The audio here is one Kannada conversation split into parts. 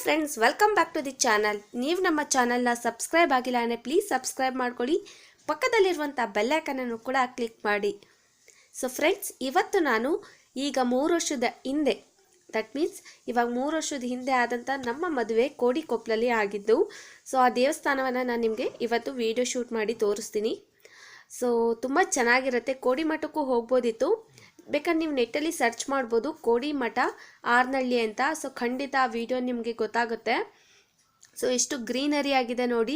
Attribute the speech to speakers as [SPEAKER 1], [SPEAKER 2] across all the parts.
[SPEAKER 1] Friends, welcome back to the channel. ನೀವು ನಮ್ಮ ಚಾನಲ್ನ ಸಬ್ಸ್ಕ್ರೈಬ್ ಆಗಿಲ್ಲ ಅಂದರೆ ಪ್ಲೀಸ್ ಸಬ್ಸ್ಕ್ರೈಬ್ ಮಾಡ್ಕೊಳ್ಳಿ. ಪಕ್ಕದಲ್ಲಿರುವಂಥ ಬೆಲ್ಲೈಕನನ್ನು ಕೂಡ ಕ್ಲಿಕ್ ಮಾಡಿ. ಸೊ ಫ್ರೆಂಡ್ಸ್, ಇವತ್ತು ನಾನು ಈಗ 3 ವರ್ಷದ ಹಿಂದೆ, ದಟ್ ಮೀನ್ಸ್ ಇವಾಗ 3 ವರ್ಷದ ಹಿಂದೆ ಆದಂಥ ನಮ್ಮ ಮದುವೆ ಕೋಡಿಕೊಪ್ಪಲಲ್ಲಿ ಆಗಿದ್ದು. ಸೊ ಆ ದೇವಸ್ಥಾನವನ್ನು ನಾನು ನಿಮಗೆ ಇವತ್ತು ವಿಡಿಯೋ ಶೂಟ್ ಮಾಡಿ ತೋರಿಸ್ತೀನಿ. ಸೊ ತುಂಬ ಚೆನ್ನಾಗಿರುತ್ತೆ. ಕೋಡಿಮಠಕ್ಕೂ ಹೋಗ್ಬೋದಿತ್ತು, ಬೇಕಾದ್ರೆ ನೀವು ನೆಟ್ಟಲ್ಲಿ ಸರ್ಚ್ ಮಾಡ್ಬೋದು ಕೋಡಿಮಠ ಆರ್ನಹಳ್ಳಿ ಅಂತ. ಸೊ ಖಂಡಿತ ಆ ವಿಡಿಯೋ ನಿಮಗೆ ಗೊತ್ತಾಗುತ್ತೆ. ಸೊ ಎಷ್ಟು ಗ್ರೀನರಿ ಆಗಿದೆ ನೋಡಿ.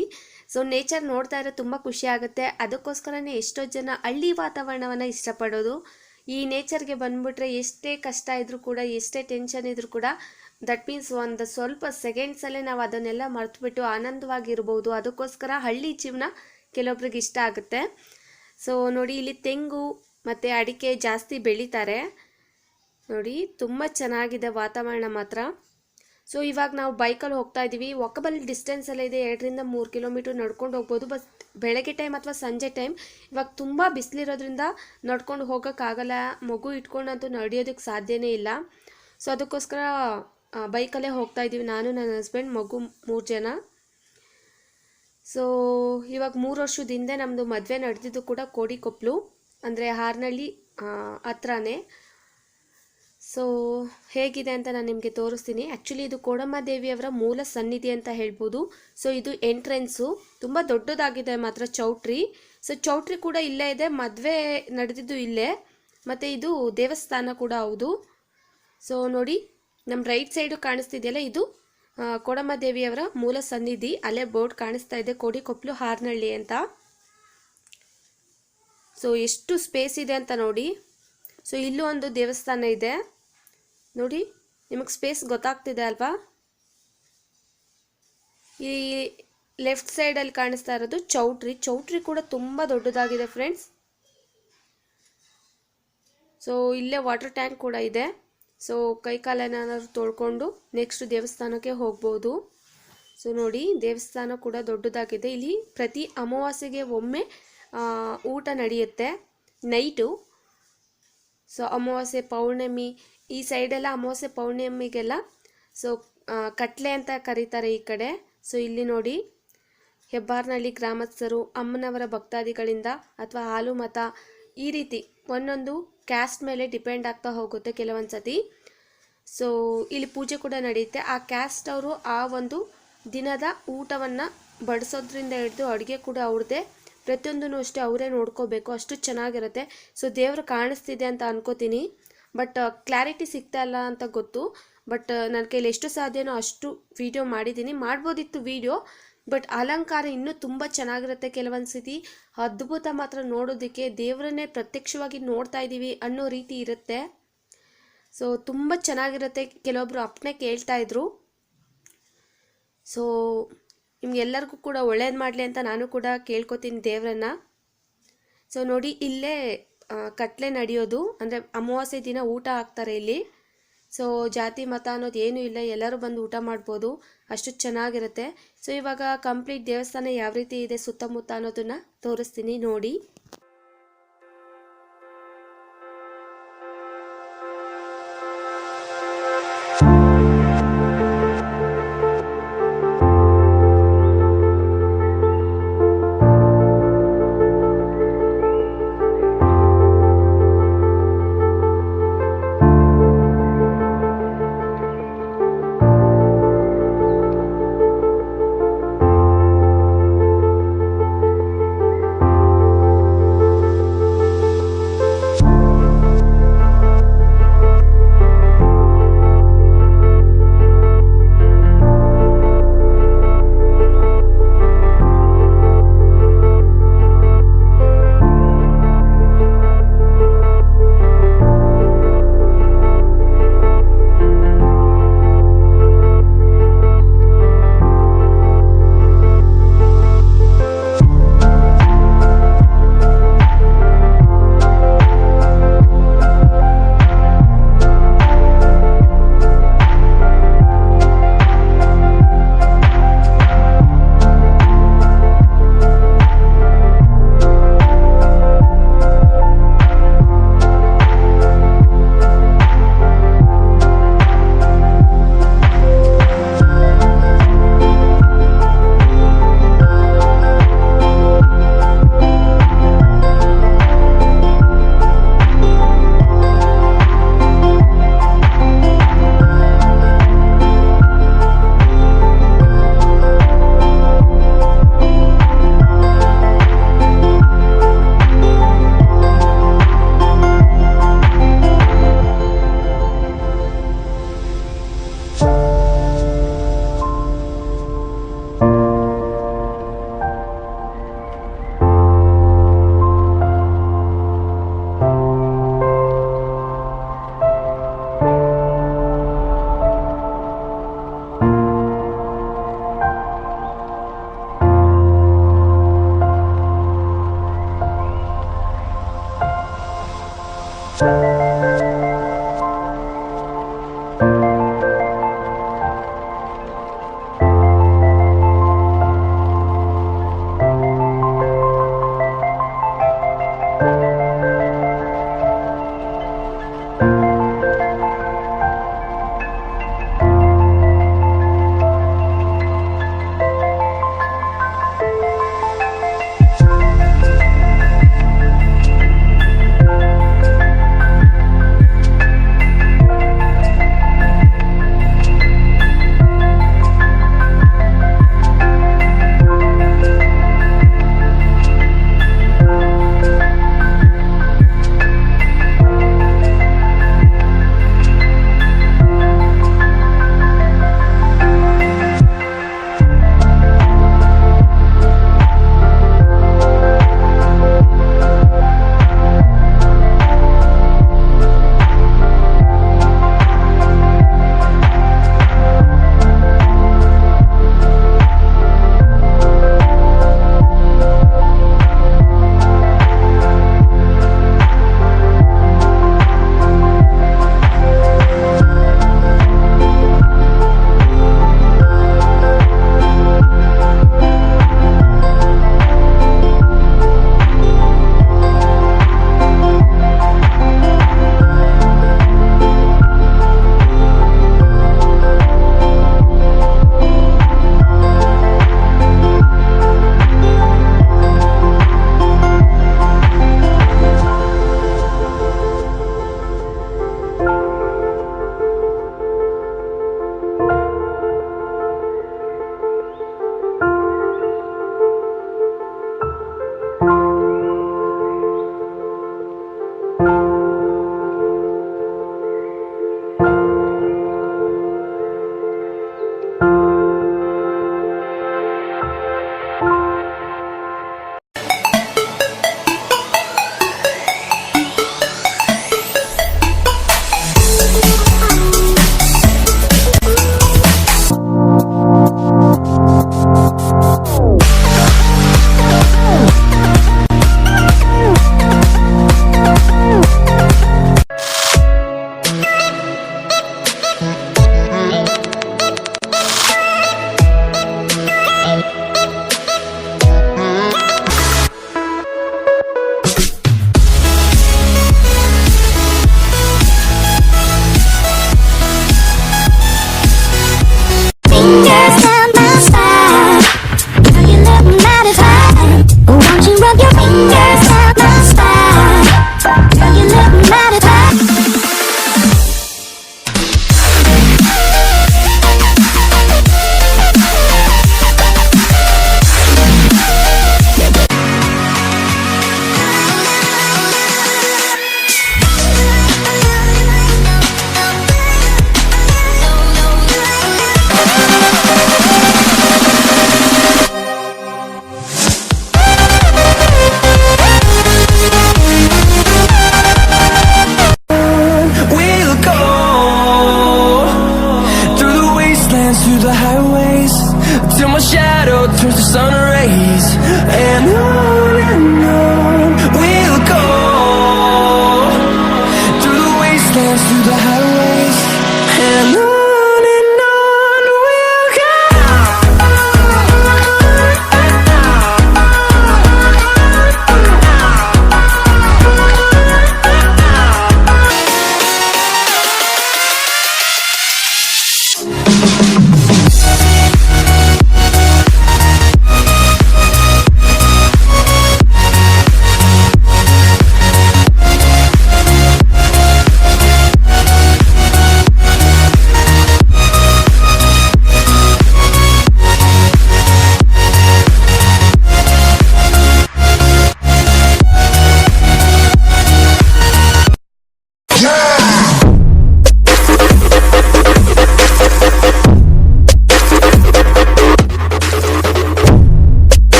[SPEAKER 1] ಸೊ ನೇಚರ್ ನೋಡ್ತಾ ಇರೋ ತುಂಬ ಖುಷಿ ಆಗುತ್ತೆ. ಅದಕ್ಕೋಸ್ಕರನೇ ಎಷ್ಟೋ ಜನ ಹಳ್ಳಿ ವಾತಾವರಣವನ್ನು ಇಷ್ಟಪಡೋದು. ಈ ನೇಚರ್ಗೆ ಬಂದುಬಿಟ್ರೆ ಎಷ್ಟೇ ಕಷ್ಟ ಇದ್ದರೂ ಕೂಡ, ಎಷ್ಟೇ ಟೆನ್ಷನ್ ಇದ್ದರೂ ಕೂಡ, ದಟ್ ಮೀನ್ಸ್ ಒಂದು ಸ್ವಲ್ಪ ಸೆಕೆಂಡ್ಸಲ್ಲೇ ನಾವು ಅದನ್ನೆಲ್ಲ ಮರೆತುಬಿಟ್ಟು ಆನಂದವಾಗಿರ್ಬೋದು. ಅದಕ್ಕೋಸ್ಕರ ಹಳ್ಳಿ ಜೀವನ ಕೆಲವೊಬ್ರಿಗೆ ಇಷ್ಟ ಆಗುತ್ತೆ. ಸೊ ನೋಡಿ, ಇಲ್ಲಿ ತೆಂಗು ಮತ್ತು ಅಡಿಕೆ ಜಾಸ್ತಿ ಬೆಳೀತಾರೆ ನೋಡಿ. ತುಂಬ ಚೆನ್ನಾಗಿದೆ ವಾತಾವರಣ ಮಾತ್ರ. ಸೊ ಇವಾಗ ನಾವು ಬೈಕಲ್ಲಿ ಹೋಗ್ತಾ ಇದ್ದೀವಿ. ವಾಕಬಲ್ ಡಿಸ್ಟೆನ್ಸಲ್ಲೇ ಇದೆ, 2-3 ಕಿಲೋಮೀಟ್ರ್ ನಡ್ಕೊಂಡು ಹೋಗ್ಬೋದು. ಬಸ್ ಬೆಳಗ್ಗೆ ಟೈಮ್ ಅಥವಾ ಸಂಜೆ ಟೈಮ್, ಇವಾಗ ತುಂಬ ಬಿಸಿಲಿರೋದ್ರಿಂದ ನಡ್ಕೊಂಡು ಹೋಗೋಕ್ಕಾಗಲ್ಲ. ಮಗು ಇಟ್ಕೊಂಡಂತೂ ನಡೆಯೋದಕ್ಕೆ ಸಾಧ್ಯನೇ ಇಲ್ಲ. ಸೊ ಅದಕ್ಕೋಸ್ಕರ ಬೈಕಲ್ಲೇ ಹೋಗ್ತಾ ಇದ್ದೀವಿ, ನಾನು, ನನ್ನ ಹಸ್ಬೆಂಡ್, ಮಗು, 3 ಜನ. ಸೊ ಇವಾಗ 3 ವರ್ಷದ ಹಿಂದೆ ನಮ್ಮದು ಮದುವೆ ನಡೆದಿದ್ದು ಕೂಡ ಕೋಡಿಕೊಪ್ಪಲು, ಅಂದರೆ ಹಾರ್ನಹಳ್ಳಿ ಹತ್ರನೇ. ಸೊ ಹೇಗಿದೆ ಅಂತ ನಾನು ನಿಮಗೆ ತೋರಿಸ್ತೀನಿ. ಆ್ಯಕ್ಚುಲಿ ಇದು ಕೋಡಮ್ಮ ದೇವಿಯವರ ಮೂಲ ಸನ್ನಿಧಿ ಅಂತ ಹೇಳ್ಬೋದು. ಸೊ ಇದು ಎಂಟ್ರೆನ್ಸು ತುಂಬ ದೊಡ್ಡದಾಗಿದೆ ಮಾತ್ರ, ಚೌಟ್ರಿ. ಸೊ ಚೌಟ್ರಿ ಕೂಡ ಇಲ್ಲೇ ಇದೆ, ಮದುವೆ ನಡೆದಿದ್ದು ಇಲ್ಲೇ, ಮತ್ತು ಇದು ದೇವಸ್ಥಾನ ಕೂಡ ಹೌದು. ಸೊ ನೋಡಿ, ನಮ್ಮ ರೈಟ್ ಸೈಡು ಕಾಣಿಸ್ತಿದೆಯಲ್ಲ, ಇದು ಕೋಡಮ್ಮ ದೇವಿಯವರ ಮೂಲ ಸನ್ನಿಧಿ. ಅಲ್ಲೇ ಬೋರ್ಡ್ ಕಾಣಿಸ್ತಾ ಇದೆ, ಕೋಡಿಕೊಪ್ಪಲು ಹಾರ್ನಹಳ್ಳಿ ಅಂತ. ಸೊ ಎಷ್ಟು ಸ್ಪೇಸ್ ಇದೆ ಅಂತ ನೋಡಿ. ಸೊ ಇಲ್ಲೂ ಒಂದು ದೇವಸ್ಥಾನ ಇದೆ ನೋಡಿ, ನಿಮಗೆ ಸ್ಪೇಸ್ ಗೊತ್ತಾಗ್ತಿದೆ ಅಲ್ವಾ. ಈ ಲೆಫ್ಟ್ ಸೈಡಲ್ಲಿ ಕಾಣಿಸ್ತಾ ಇರೋದು ಚೌಟ್ರಿ. ಚೌಟ್ರಿ ಕೂಡ ತುಂಬ ದೊಡ್ಡದಾಗಿದೆ ಫ್ರೆಂಡ್ಸ್. ಸೊ ಇಲ್ಲೇ ವಾಟರ್ ಟ್ಯಾಂಕ್ ಕೂಡ ಇದೆ. ಸೊ ಕೈಕಾಲೇನಾದ್ರು ತೊಳ್ಕೊಂಡು ನೆಕ್ಸ್ಟ್ ದೇವಸ್ಥಾನಕ್ಕೆ ಹೋಗ್ಬೋದು. ಸೊ ನೋಡಿ, ದೇವಸ್ಥಾನ ಕೂಡ ದೊಡ್ಡದಾಗಿದೆ. ಇಲ್ಲಿ ಪ್ರತಿ ಅಮಾವಾಸ್ಯೆಗೆ ಒಮ್ಮೆ ಊಟ ನಡೆಯುತ್ತೆ ನೈಟು. ಸೊ ಅಮಾವಾಸ್ಯೆ, ಪೌರ್ಣಮಿ, ಈ ಸೈಡೆಲ್ಲ ಅಮಾವಾಸ್ಯೆ ಪೌರ್ಣಮಿಗೆಲ್ಲ ಸೊ ಕಟ್ಲೆ ಅಂತ ಕರೀತಾರೆ ಈ ಕಡೆ. ಸೊ ಇಲ್ಲಿ ನೋಡಿ, ಹೆಬ್ಬಾರ್ನಹಳ್ಳಿ ಗ್ರಾಮಸ್ಥರು, ಅಮ್ಮನವರ ಭಕ್ತಾದಿಗಳಿಂದ ಅಥವಾ ಹಾಲು ಮತ, ಈ ರೀತಿ ಒಂದೊಂದು ಕ್ಯಾಸ್ಟ್ ಮೇಲೆ ಡಿಪೆಂಡ್ ಆಗ್ತಾ ಹೋಗುತ್ತೆ ಕೆಲವೊಂದು ಸತಿ. ಸೊ ಇಲ್ಲಿ ಪೂಜೆ ಕೂಡ ನಡೆಯುತ್ತೆ. ಆ ಕ್ಯಾಸ್ಟ್ ಅವರು ಆ ಒಂದು ದಿನದ ಊಟವನ್ನು ಬಡಿಸೋದ್ರಿಂದ ಹಿಡಿದು ಅಡುಗೆ ಕೂಡ ಅವ್ರದ್ದೇ, ಪ್ರತಿಯೊಂದೂ ಅಷ್ಟೇ ಅವರೇ ನೋಡ್ಕೋಬೇಕು. ಅಷ್ಟು ಚೆನ್ನಾಗಿರುತ್ತೆ. ಸೊ ದೇವರು ಕಾಣಿಸ್ತಿದೆ ಅಂತ ಅನ್ಕೋತೀನಿ, ಬಟ್ ಕ್ಲಾರಿಟಿ ಸಿಗ್ತಾ ಇಲ್ಲ ಅಂತ ಗೊತ್ತು. ಬಟ್ ನನ್ನ ಕೈಲಿ ಎಷ್ಟು ಸಾಧ್ಯನೋ ಅಷ್ಟು ವಿಡಿಯೋ ಮಾಡಿದ್ದೀನಿ. ಮಾಡ್ಬೋದಿತ್ತು ವಿಡಿಯೋ, ಬಟ್ ಅಲಂಕಾರ ಇನ್ನೂ ತುಂಬ ಚೆನ್ನಾಗಿರುತ್ತೆ. ಕೆಲವೊಂದು ಸತಿ ಅದ್ಭುತ ಮಾತ್ರ ನೋಡೋದಕ್ಕೆ, ದೇವರನ್ನೇ ಪ್ರತ್ಯಕ್ಷವಾಗಿ ನೋಡ್ತಾ ಇದ್ದೀವಿ ಅನ್ನೋ ರೀತಿ ಇರುತ್ತೆ. ಸೊ ತುಂಬ ಚೆನ್ನಾಗಿರುತ್ತೆ. ಕೆಲವೊಬ್ಬರು ಅಪ್ಪನೇ ಕೇಳ್ತಾಯಿದ್ರು. ಸೊ ನಿಮ್ಗೆಲ್ಲರಿಗೂ ಕೂಡ ಒಳ್ಳೇದು ಮಾಡಲಿ ಅಂತ ನಾನು ಕೂಡ ಕೇಳ್ಕೊತೀನಿ ದೇವರನ್ನ. ಸೊ ನೋಡಿ, ಇಲ್ಲೇ ಕಟ್ಲೆ ನಡೆಯೋದು, ಅಂದರೆ ಅಮಾವಾಸ್ಯೆ ದಿನ ಊಟ ಹಾಕ್ತಾರೆ ಇಲ್ಲಿ. ಸೊ ಜಾತಿ ಮತ ಅನ್ನೋದು ಏನೂ ಇಲ್ಲ, ಎಲ್ಲರೂ ಬಂದು ಊಟ ಮಾಡ್ಬೋದು, ಅಷ್ಟು ಚೆನ್ನಾಗಿರುತ್ತೆ. ಸೊ ಇವಾಗ ಕಂಪ್ಲೀಟ್ ದೇವಸ್ಥಾನ ಯಾವ ರೀತಿ ಇದೆ ಸುತ್ತಮುತ್ತ ಅನ್ನೋದನ್ನು ತೋರಿಸ್ತೀನಿ ನೋಡಿ.